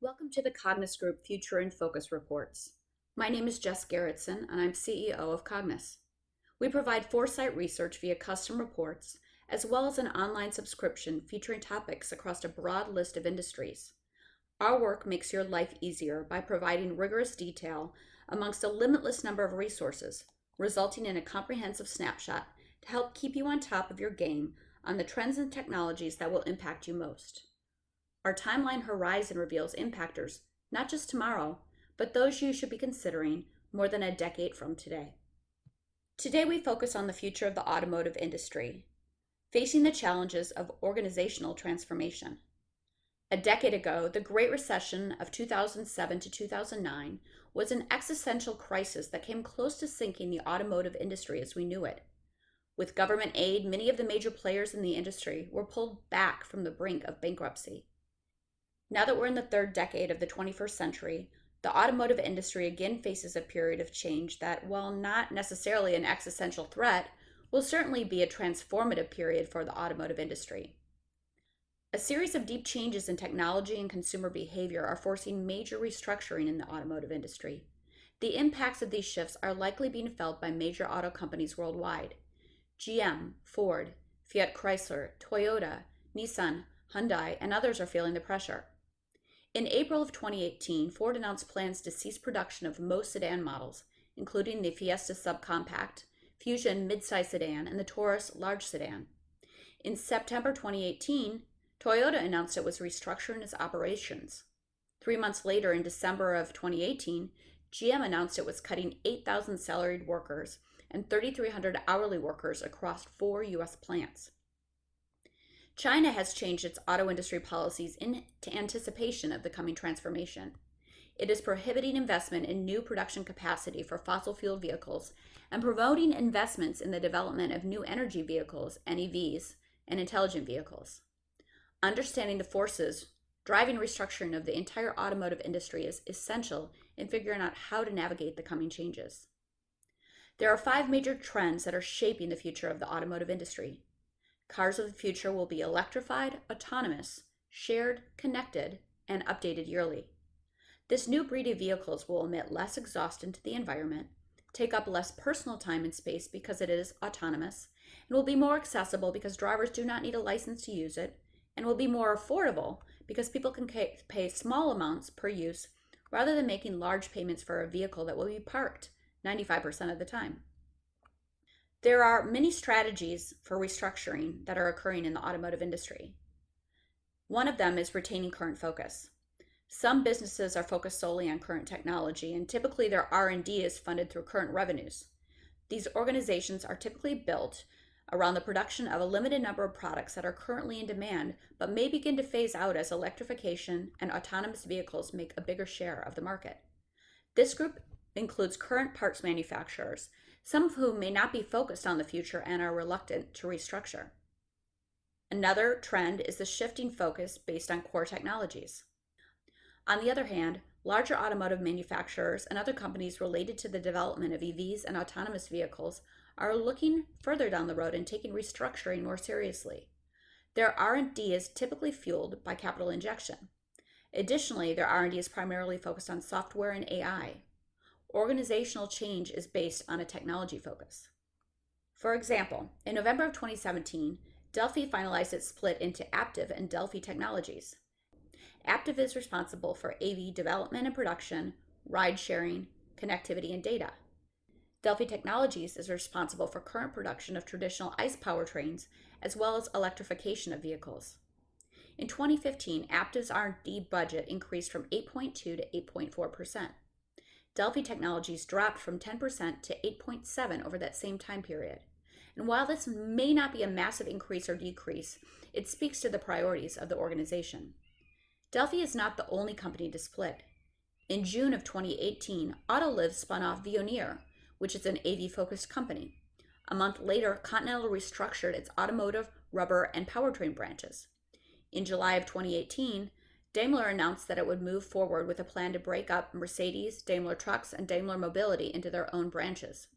Welcome to the Cognis Group Future in Focus Reports. My name is Jess Gerritsen, and I'm CEO of Cognis. We provide foresight research via custom reports, as well as an online subscription featuring topics across a broad list of industries. Our work makes your life easier by providing rigorous detail amongst a limitless number of resources, resulting in a comprehensive snapshot to help keep you on top of your game on the trends and technologies that will impact you most. Our timeline horizon reveals impactors, not just tomorrow, but those you should be considering more than a decade from today. Today, we focus on the future of the automotive industry, facing the challenges of organizational transformation. A decade ago, the Great Recession of 2007 to 2009 was an existential crisis that came close to sinking the automotive industry as we knew it. With government aid, many of the major players in the industry were pulled back from the brink of bankruptcy. Now that we're in the third decade of the 21st century, the automotive industry again faces a period of change that, while not necessarily an existential threat, will certainly be a transformative period for the automotive industry. A series of deep changes in technology and consumer behavior are forcing major restructuring in the automotive industry. The impacts of these shifts are likely being felt by major auto companies worldwide. GM, Ford, Fiat Chrysler, Toyota, Nissan, Hyundai, and others are feeling the pressure. In April of 2018, Ford announced plans to cease production of most sedan models, including the Fiesta subcompact, Fusion midsize sedan, and the Taurus large sedan. In September 2018, Toyota announced it was restructuring its operations. 3 months later, in December of 2018, GM announced it was cutting 8,000 salaried workers and 3,300 hourly workers across 4 U.S. plants. China has changed its auto industry policies in anticipation of the coming transformation. It is prohibiting investment in new production capacity for fossil fuel vehicles and promoting investments in the development of new energy vehicles, NEVs, and intelligent vehicles. Understanding the forces driving restructuring of the entire automotive industry is essential in figuring out how to navigate the coming changes. There are 5 major trends that are shaping the future of the automotive industry. Cars of the future will be electrified, autonomous, shared, connected, and updated yearly. This new breed of vehicles will emit less exhaust into the environment, take up less personal time and space because it is autonomous, and will be more accessible because drivers do not need a license to use it, and will be more affordable because people can pay small amounts per use rather than making large payments for a vehicle that will be parked 95% of the time. There are many strategies for restructuring that are occurring in the automotive industry. One of them is retaining current focus. Some businesses are focused solely on current technology, and typically their R&D is funded through current revenues. These organizations are typically built around the production of a limited number of products that are currently in demand, but may begin to phase out as electrification and autonomous vehicles make a bigger share of the market. This group includes current parts manufacturers, some of whom may not be focused on the future and are reluctant to restructure. Another trend is the shifting focus based on core technologies. On the other hand, larger automotive manufacturers and other companies related to the development of EVs and autonomous vehicles are looking further down the road and taking restructuring more seriously. Their R&D is typically fueled by capital injection. Additionally, their R&D is primarily focused on software and AI. Organizational change is based on a technology focus. For example, in November of 2017, Delphi finalized its split into Aptiv and Delphi Technologies. Aptiv is responsible for AV development and production, ride sharing, connectivity, and data. Delphi Technologies is responsible for current production of traditional ICE powertrains as well as electrification of vehicles. In 2015, Aptiv's R&D budget increased from 8.2 to 8.4%. Delphi Technologies dropped from 10% to 8.7% over that same time period. And while this may not be a massive increase or decrease, it speaks to the priorities of the organization. Delphi is not the only company to split. In June of 2018, Autoliv spun off Veoneer, which is an AV-focused company. A month later, Continental restructured its automotive, rubber, and powertrain branches. In July of 2018, Daimler announced that it would move forward with a plan to break up Mercedes, Daimler Trucks, and Daimler Mobility into their own branches.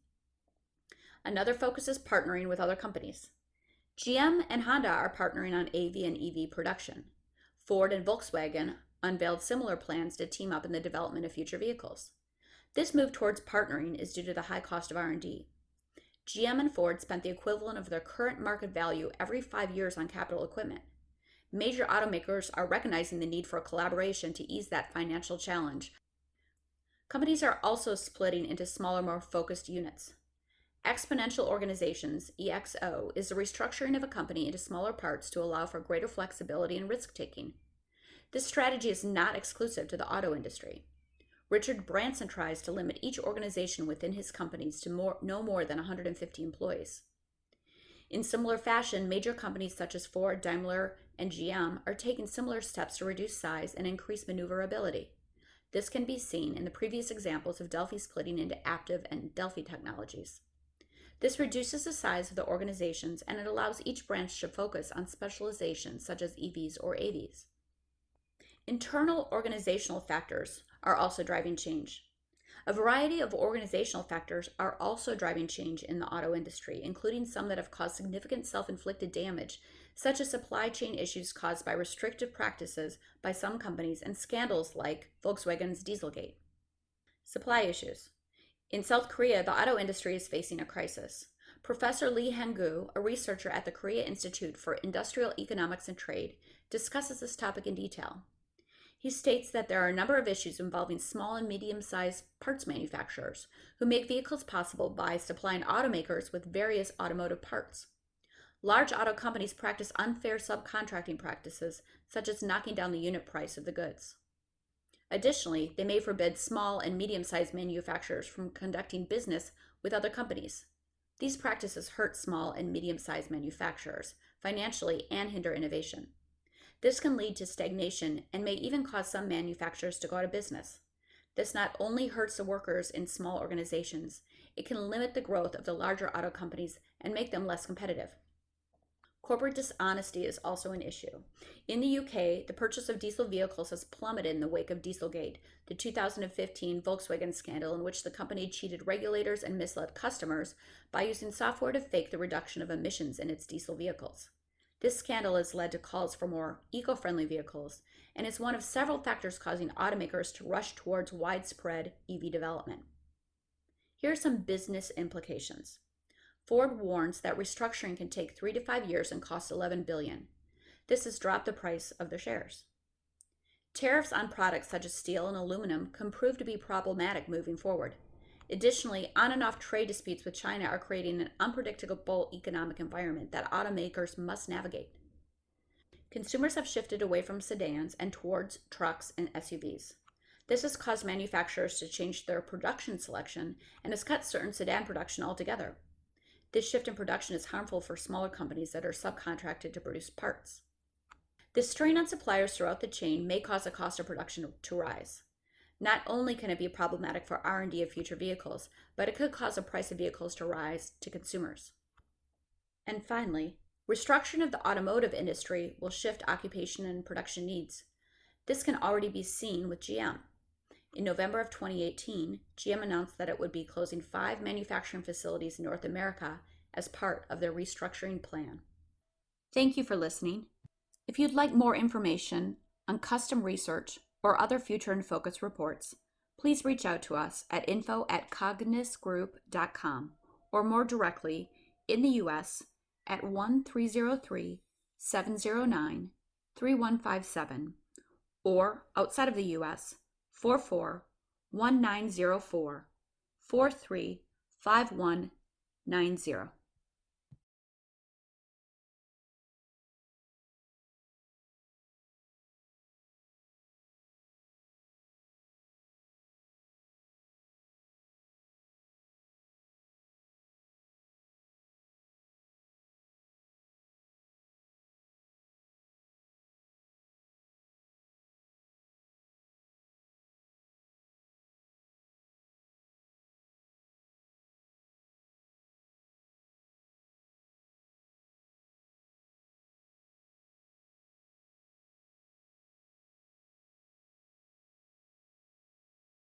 Another focus is partnering with other companies. GM and Honda are partnering on AV and EV production. Ford and Volkswagen unveiled similar plans to team up in the development of future vehicles. This move towards partnering is due to the high cost of R&D. GM and Ford spent the equivalent of their current market value every 5 years on capital equipment. Major automakers are recognizing the need for collaboration to ease that financial challenge. Companies are also splitting into smaller, more focused units. Exponential organizations, EXO, is the restructuring of a company into smaller parts to allow for greater flexibility and risk-taking. This strategy is not exclusive to the auto industry. Richard Branson tries to limit each organization within his companies to no more than 150 employees. In similar fashion, major companies such as Ford, Daimler, and GM are taking similar steps to reduce size and increase maneuverability. This can be seen in the previous examples of Delphi splitting into Aptiv and Delphi technologies. This reduces the size of the organizations and it allows each branch to focus on specializations such as EVs or AVs. Internal organizational factors are also driving change. A variety of organizational factors are also driving change in the auto industry, including some that have caused significant self-inflicted damage, such as supply chain issues caused by restrictive practices by some companies and scandals like Volkswagen's Dieselgate. Supply issues. In South Korea, the auto industry is facing a crisis. Professor Lee Hang-gu, a researcher at the Korea Institute for Industrial Economics and Trade, discusses this topic in detail. He states that there are a number of issues involving small and medium-sized parts manufacturers who make vehicles possible by supplying automakers with various automotive parts. Large auto companies practice unfair subcontracting practices, such as knocking down the unit price of the goods. Additionally, they may forbid small and medium-sized manufacturers from conducting business with other companies. These practices hurt small and medium-sized manufacturers financially and hinder innovation. This can lead to stagnation and may even cause some manufacturers to go out of business. This not only hurts the workers in small organizations, it can limit the growth of the larger auto companies and make them less competitive. Corporate dishonesty is also an issue. In the UK, the purchase of diesel vehicles has plummeted in the wake of Dieselgate, the 2015 Volkswagen scandal in which the company cheated regulators and misled customers by using software to fake the reduction of emissions in its diesel vehicles. This scandal has led to calls for more eco-friendly vehicles and is one of several factors causing automakers to rush towards widespread EV development. Here are some business implications. Ford warns that restructuring can take 3 to 5 years and cost $11 billion. This has dropped the price of their shares. Tariffs on products such as steel and aluminum can prove to be problematic moving forward. Additionally, on and off trade disputes with China are creating an unpredictable economic environment that automakers must navigate. Consumers have shifted away from sedans and towards trucks and SUVs. This has caused manufacturers to change their production selection and has cut certain sedan production altogether. This shift in production is harmful for smaller companies that are subcontracted to produce parts. This strain on suppliers throughout the chain may cause the cost of production to rise. Not only can it be problematic for R&D of future vehicles, but it could cause the price of vehicles to rise to consumers. And finally, restructuring of the automotive industry will shift occupation and production needs. This can already be seen with GM. In November of 2018, GM announced that it would be closing 5 manufacturing facilities in North America as part of their restructuring plan. Thank you for listening. If you'd like more information on custom research or other Future in Focus reports, please reach out to us at info@cognisgroup.com or more directly in the U.S. at 1-303-709-3157 or outside of the U.S. 44-1904-435190.